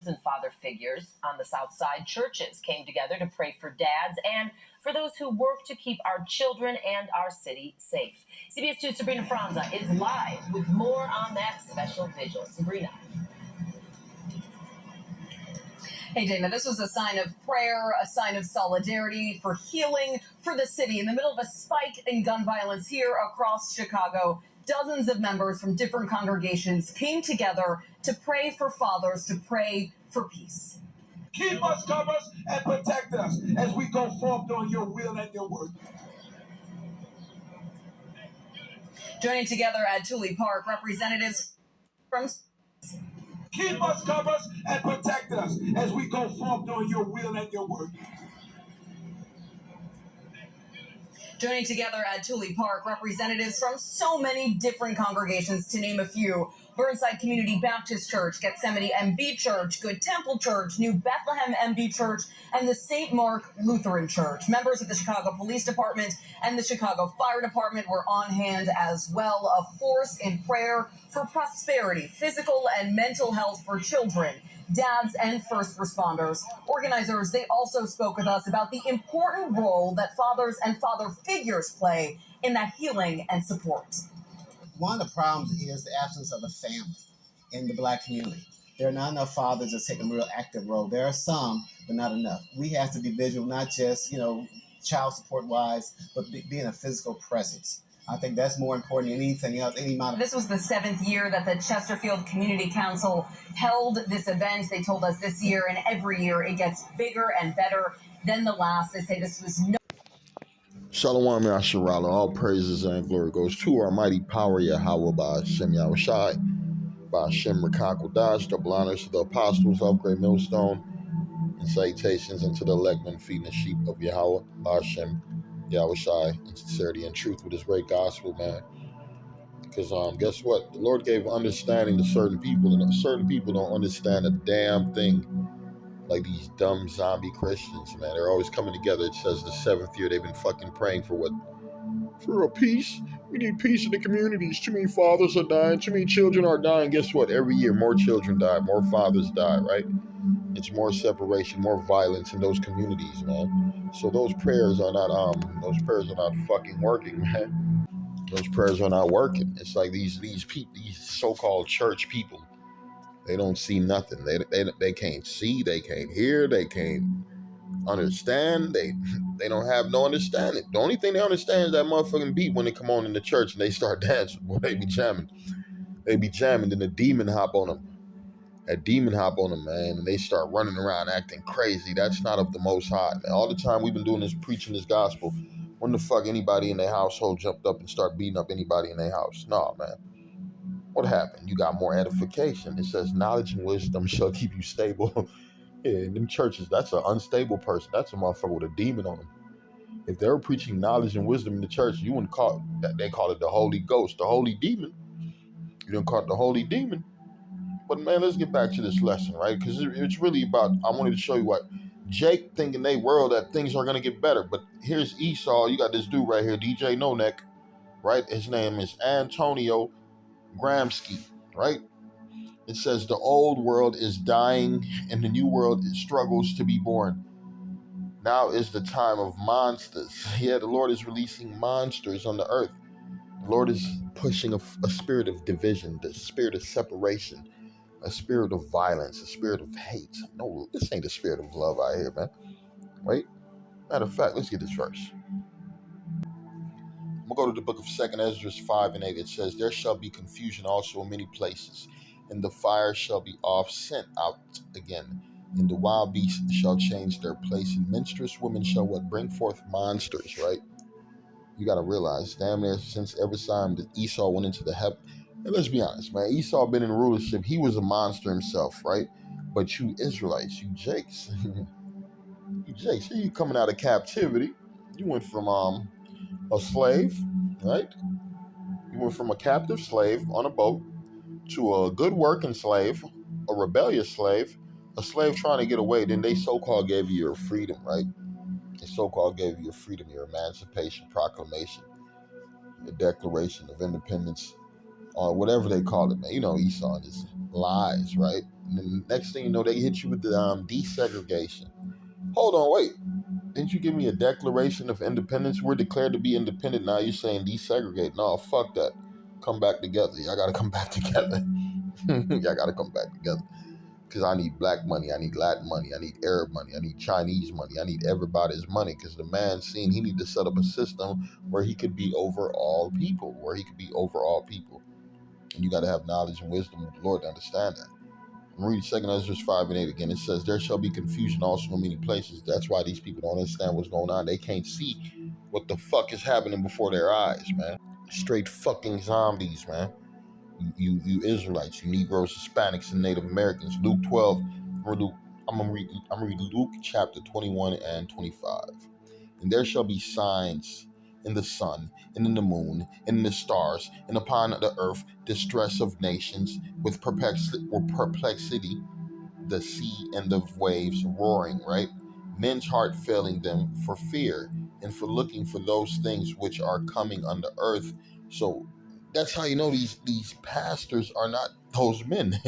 and father figures on the South Side churches came together to pray for dads and for those who work to keep our children and our city safe. CBS 2's Sabrina Franza is live with more on that special vigil. Sabrina. Hey, Dana, this was a sign of prayer, a sign of solidarity, for healing for the city. In the middle of a spike in gun violence here across Chicago, dozens of members from different congregations came together to pray for fathers, to pray for peace. Keep us, cover us, and protect us as we go forth on your will and your word. Joining together at Tooley Park, representatives from... Keep us, cover us, and protect us as we go forth on your will and your word. Joining together at Tooley Park, representatives from so many different congregations, to name a few: Burnside Community Baptist Church, Gethsemane MB Church, Good Temple Church, New Bethlehem MB Church, and the St. Mark Lutheran Church. Members of the Chicago Police Department and the Chicago Fire Department were on hand as well, a force in prayer for prosperity, physical and mental health for children, dads, and first responders. Organizers, they also spoke with us about the important role that fathers and father figures play in that healing and support. One of the problems is the absence of a family in the Black community. There are not enough fathers that take a real active role. There are some, but not enough. We have to be vigilant, not just, child support wise, but being a physical presence. I think that's more important than anything else. This was the 7th year that the Chesterfield Community Council held this event. They told us this year and every year it gets bigger and better than the last. They say this was Shalom Yasharala, all praises and glory goes to our mighty power Yahweh by Hashem Yahushai, by Hashem Rakakwadash, double honors to the apostles of Great Millstone, and salutations unto the elect men feeding the sheep of Yahweh, by Hashem Yahushai, in sincerity and truth with his great gospel, man. Because guess what? The Lord gave understanding to certain people, and certain people don't understand a damn thing. Like these dumb zombie Christians, man. They're always coming together. It says the 7th year they've been fucking praying for what? For a peace. We need peace in the communities. Too many fathers are dying. Too many children are dying. Guess what? Every year more children die. More fathers die, right? It's more separation, more violence in those communities, man. So those prayers are not fucking working, man. Those prayers are not working. It's like these so-called church people. They don't see nothing. They can't see. They can't hear. They can't understand. They don't have no understanding. The only thing they understand is that motherfucking beat when they come on in the church and they start dancing. Boy, they be jamming. They be jamming. Then the demon hop on them. That demon hop on them, man, and they start running around acting crazy. That's not of the Most High, man. All the time we've been doing this, preaching this gospel. When the fuck anybody in their household jumped up and started beating up anybody in their house? Nah, man. What happened? You got more edification. It says knowledge and wisdom shall keep you stable. Yeah, in them churches, that's an unstable person. That's a motherfucker with a demon on them. If they were preaching knowledge and wisdom in the church, you wouldn't call it that. They call it the Holy Ghost, the Holy Demon. You don't call it the Holy Demon. But man, let's get back to this lesson, right? Because it's really about, I wanted to show you what Jake think in their world that things are going to get better. But here's Esau. You got this dude right here, DJ No Neck, right? His name is Antonio Gramsci, right? It says the old world is dying and the new world struggles to be born. Now is the time of monsters. Yeah, the Lord is releasing monsters on the earth. The Lord is pushing a spirit of division, the spirit of separation, a spirit of violence, a spirit of hate. No, this ain't the spirit of love out here, man. Wait. Matter of fact, let's get this verse. We'll go to the book of 2nd Ezra 5 and 8. It says, there shall be confusion also in many places, and the fire shall be off sent out again, and the wild beasts shall change their place, and menstruous women shall bring forth monsters, right? You got to realize, damn near since every time that Esau went into the heaven, and let's be honest, man, Esau been in rulership, he was a monster himself, right? But you Israelites, you Jakes, here you coming out of captivity. You went from a slave, right? You went from a captive slave on a boat to a good working slave, a rebellious slave, a slave trying to get away. Then they so-called gave you your freedom, right? They so-called gave you your freedom, your emancipation proclamation, the Declaration of Independence, or whatever they call it, man. You know Esau is lies, right? And then the next thing you know, they hit you with the desegregation. Hold on, wait. Didn't you give me a declaration of independence? We're declared to be independent. Now you're saying desegregate. No, fuck that. Come back together. Y'all gotta come back together. Y'all gotta come back together. Because I need black money, I need Latin money, I need Arab money, I need Chinese money, I need everybody's money. Because the man seen he need to set up a system where he could be over all people, And you got to have knowledge and wisdom of the Lord to understand that. I'm reading 2 Ezra 5 and 8 again. It says, there shall be confusion also in many places. That's why these people don't understand what's going on. They can't see what the fuck is happening before their eyes, man. Straight fucking zombies, man. You Israelites, you Negroes, Hispanics, and Native Americans. Luke 12. I'm gonna read Luke chapter 21 and 25. And there shall be signs in the sun, and in the moon, and in the stars, and upon the earth, distress of nations, with perplexity, the sea and the waves roaring, right? Men's heart failing them for fear, and for looking for those things which are coming on the earth. So that's how you know these pastors are not those men.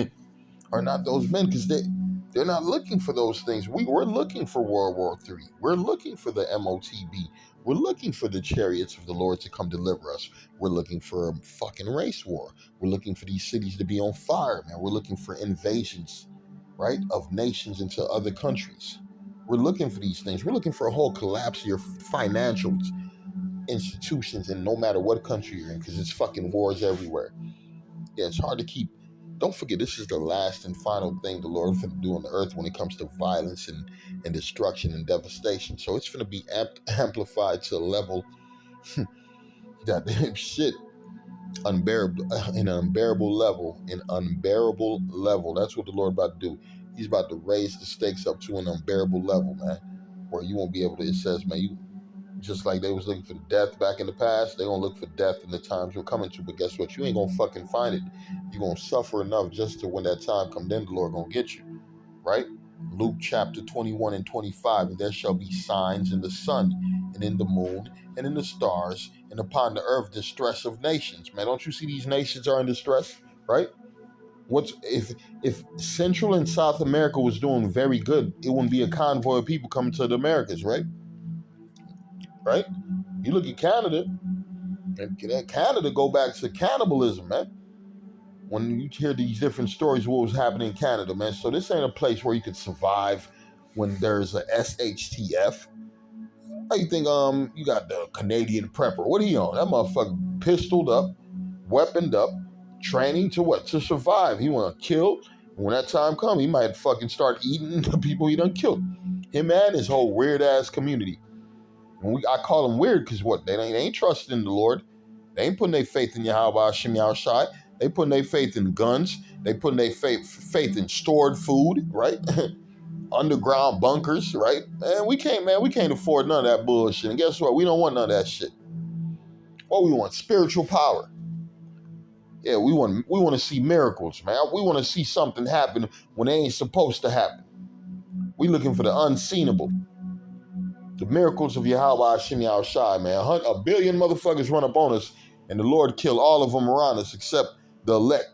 Are not those men, because they're not looking for those things. We're looking for World War III. We're looking for the MOTB. We're looking for the chariots of the Lord to come deliver us. We're looking for a fucking race war. We're looking for these cities to be on fire, man. We're looking for invasions, right, of nations into other countries. We're looking for these things. We're looking for a whole collapse of your financial institutions in no matter what country you're in, because it's fucking wars everywhere. Yeah, it's hard to keep. Don't forget, this is the last and final thing the Lord is going to do on the earth when it comes to violence and destruction and devastation. So it's going to be amplified to a level that shit, unbearable, an unbearable level. That's what the Lord about to do. He's about to raise the stakes up to an unbearable level, man, where you won't be able to. It says, man, you just like they was looking for death back in the past, they gonna look for death in the times we're coming to. But guess what? You ain't gonna fucking find it. You're gonna suffer enough just to when that time comes, then the Lord gonna get you, right? Luke chapter 21 and 25, and there shall be signs in the sun and in the moon and in the stars and upon the earth distress of nations. Man, don't you see these nations are in distress, right? What's if Central and South America was doing very good, it wouldn't be a convoy of people coming to the Americas, right? Right? You look at Canada, and Canada go back to cannibalism, man. When you hear these different stories, what was happening in Canada, man. So this ain't a place where you could survive when there's a SHTF. How you think you got the Canadian prepper? What are you on? That motherfucker pistoled up, weaponed up, training to what? To survive. He want to kill. When that time comes, he might fucking start eating the people he done killed. Him and his whole weird ass community. And I call them weird because what? They ain't trusting the Lord. They ain't putting their faith in Yahweh Shem Yahushai. They putting their faith in guns. They putting their faith in stored food, right? Underground bunkers, right? Man, we can't afford none of that bullshit. And guess what? We don't want none of that shit. What we want? Spiritual power. Yeah, we want to see miracles, man. We want to see something happen when they ain't supposed to happen. We looking for the unseenable. The miracles of Yahweh Hashem Yahushai, man. A billion motherfuckers run up on us, and the Lord kill all of them around us except the elect.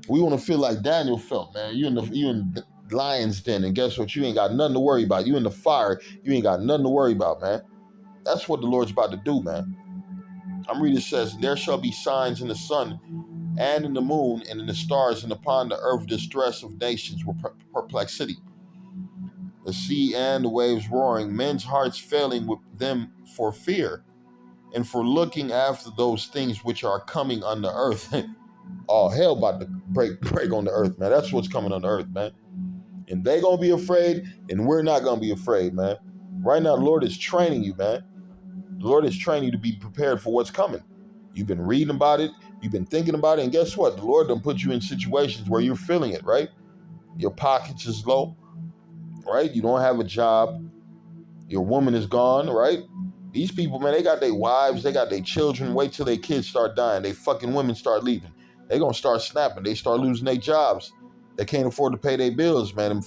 We want to feel like Daniel felt, man. You in the lion's den, and guess what? You ain't got nothing to worry about. You in the fire, you ain't got nothing to worry about, man. That's what the Lord's about to do, man. I'm reading, it says, there shall be signs in the sun and in the moon and in the stars, and upon the earth distress of nations with perplexity. The sea and the waves roaring, men's hearts failing with them for fear, and for looking after those things which are coming on the earth. All hell about to break on the earth, man. That's what's coming on the earth, man. And they gonna be afraid, and we're not gonna be afraid, man. Right now, the Lord is training you, man. The Lord is training you to be prepared for what's coming. You've been reading about it, you've been thinking about it, and guess what? The Lord done put you in situations where you're feeling it, right? Your pockets is low, right? You don't have a job. Your woman is gone, right? These people, man, they got their wives, they got their children. Wait till their kids start dying. They fucking women start leaving. They gonna start snapping. They start losing their jobs. They can't afford to pay their bills, man.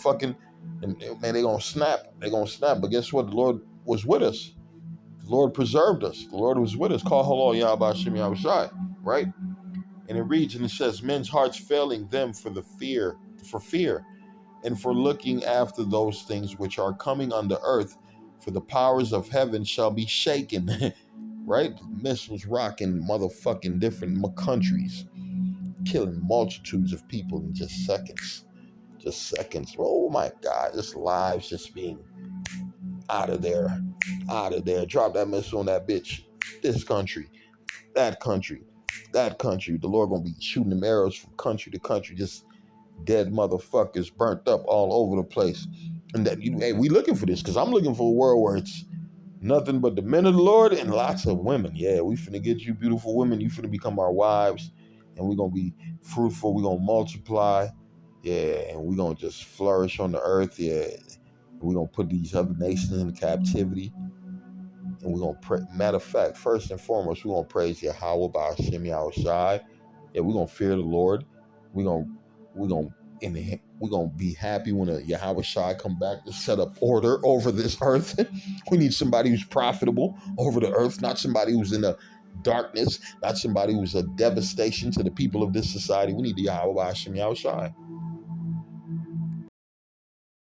Man, they gonna snap. They gonna snap. But guess what? The Lord was with us. The Lord preserved us. The Lord was with us. Call hello, Yahweh Shem Yahushai, right? And it reads, and it says, men's hearts failing them for fear, and for looking after those things which are coming on the earth, for the powers of heaven shall be shaken. Right? Missiles rocking motherfucking different countries, killing multitudes of people in just seconds. Just seconds. Oh my God, just lives just being out of there. Out of there. Drop that missile on that bitch. This country. That country. That country. The Lord gonna be shooting them arrows from country to country. Just dead motherfuckers burnt up all over the place. And that, hey, we looking for this, because I'm looking for a world where it's nothing but the men of the Lord and lots of women. Yeah, we finna get you beautiful women. You finna become our wives, and we're gonna be fruitful. We're gonna multiply. Yeah, and we're gonna just flourish on the earth. Yeah, we're gonna put these other nations in captivity. And we're gonna pray. Matter of fact, first and foremost, we're gonna praise Yahweh by Hashem Yahushai. Yeah, we're gonna fear the Lord. We're gonna we're gonna be happy when a Yahweh Shai come back to set up order over this earth. We need somebody who's profitable over the earth, not somebody who's in the darkness, not somebody who's a devastation to the people of this society. We need the Yahweh by Hashem Yahushai.